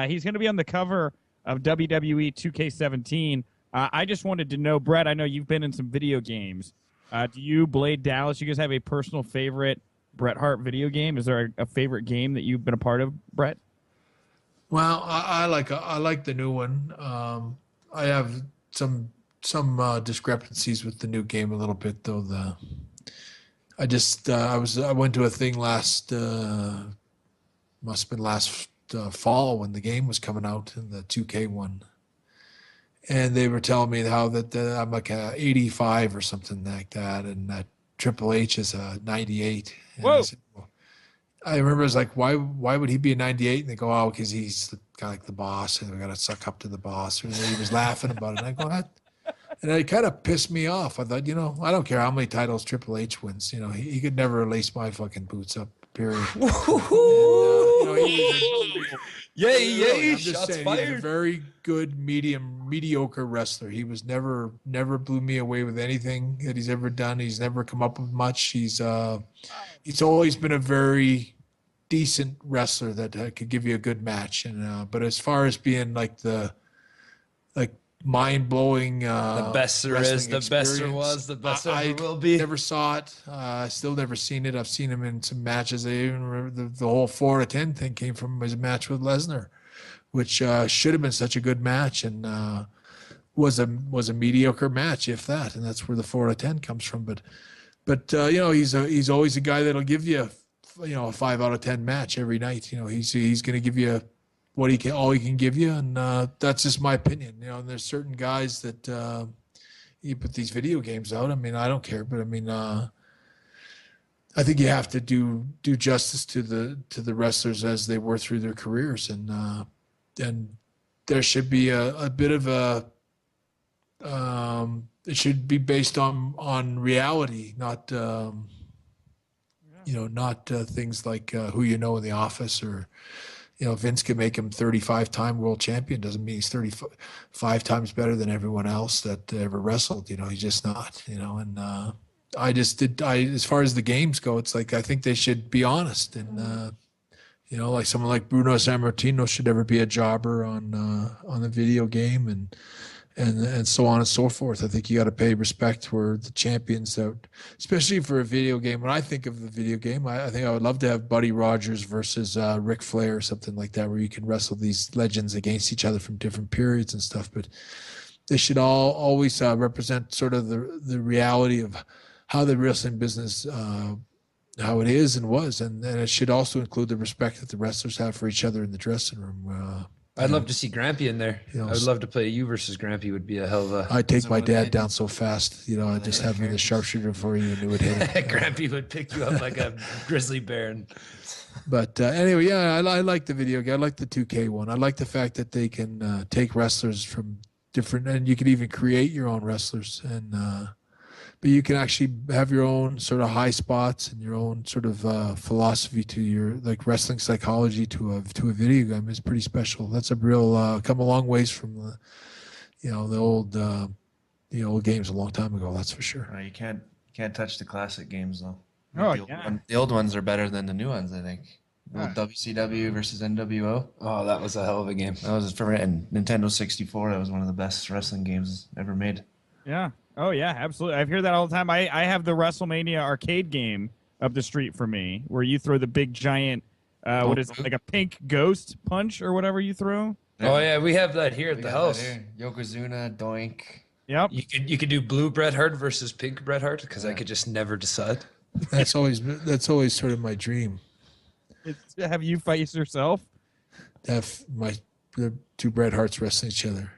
He's going to be on the cover of WWE 2K17. I just wanted to know, Brett, I know you've been in some video games. Do you, Blade Dallas, you guys have a personal favorite Bret Hart video game? Is there a favorite game that you've been a part of, Brett? Well, I like the new one. I have some discrepancies with the new game a little bit, though. I went to a thing must have been last fall when the game was coming out in the 2K one, and they were telling me how that I'm like a 85 or something like that, and that Triple H is a 98. And Whoa! I remember I was like, why would he be a 98? And they go, oh, because he's kind of like the boss, and we got to suck up to the boss. And he was laughing about it. And I go, what? And it kind of pissed me off. I thought, I don't care how many titles Triple H wins. He could never lace my fucking boots up, period. Yay, I'm just saying, fired. he's a very good, mediocre wrestler. He was never blew me away with anything that he's ever done. He's never come up with much. He's always been a very decent wrestler that could give you a good match. And but as far as being like mind-blowing the best there is, the best there was, the best there ever will be. Never saw it. Still never seen it. I've seen him in some matches. I even remember the whole 4 to 10 thing came from his match with Lesnar, which should have been such a good match, and was a mediocre match, if that. And that's where the 4 to 10 comes from. But he's always a guy that'll give you a 5 out of 10 match every night. He's going to give you all he can give you, and that's just my opinion. And there's certain guys that you put these video games out. I mean, I don't care, but I mean, I think you have to do justice to the wrestlers as they were through their careers, and there should be a bit of a it should be based on reality, not not things like who in the office, or Vince can make him 35-time world champion. Doesn't mean he's 35 times better than everyone else that ever wrestled. He's just not. And as far as the games go, it's like I think they should be honest, and like someone like Bruno Sammartino should never be a jobber on the video game, and so on and so forth. I think you got to pay respect for the champions out, especially for a video game. When I think of the video game, I think I would love to have Buddy Rogers versus Ric Flair or something like that, where you can wrestle these legends against each other from different periods and stuff. But they should always represent sort of the reality of how the wrestling business, how it is and was. And it should also include the respect that the wrestlers have for each other in the dressing room. I'd love to see Grampy in there. I would love to play you versus Grampy. Would be a hell of a. I'd take my dad down so fast, I'd just have him in the sharpshooter for you, and it would hit him. Grampy would pick you up like a grizzly bear. But anyway, yeah, I like the video game. I like the 2K one. I like the fact that they can take wrestlers from different, and you can even create your own wrestlers, and but you can actually have your own sort of high spots and your own sort of philosophy to your wrestling psychology to a video game is pretty special. That's a real come a long ways from the old games a long time ago. That's for sure. You can't touch the classic games though. The old ones are better than the new ones, I think. WCW versus NWO. Oh, that was a hell of a game. That was for Nintendo 64. That was one of the best wrestling games ever made. Yeah. Oh, yeah, absolutely. I hear that all the time. I have the WrestleMania arcade game up the street from me where you throw the big giant, what is it, like a pink ghost punch or whatever you throw? Yeah. Oh, yeah, we have that here at the house. Yokozuna, Doink. Yep. You could do blue Bret Hart versus pink Bret Hart because I could just never decide. That's always sort of my dream. Have you fight yourself? Have the two Bret Harts wrestling each other.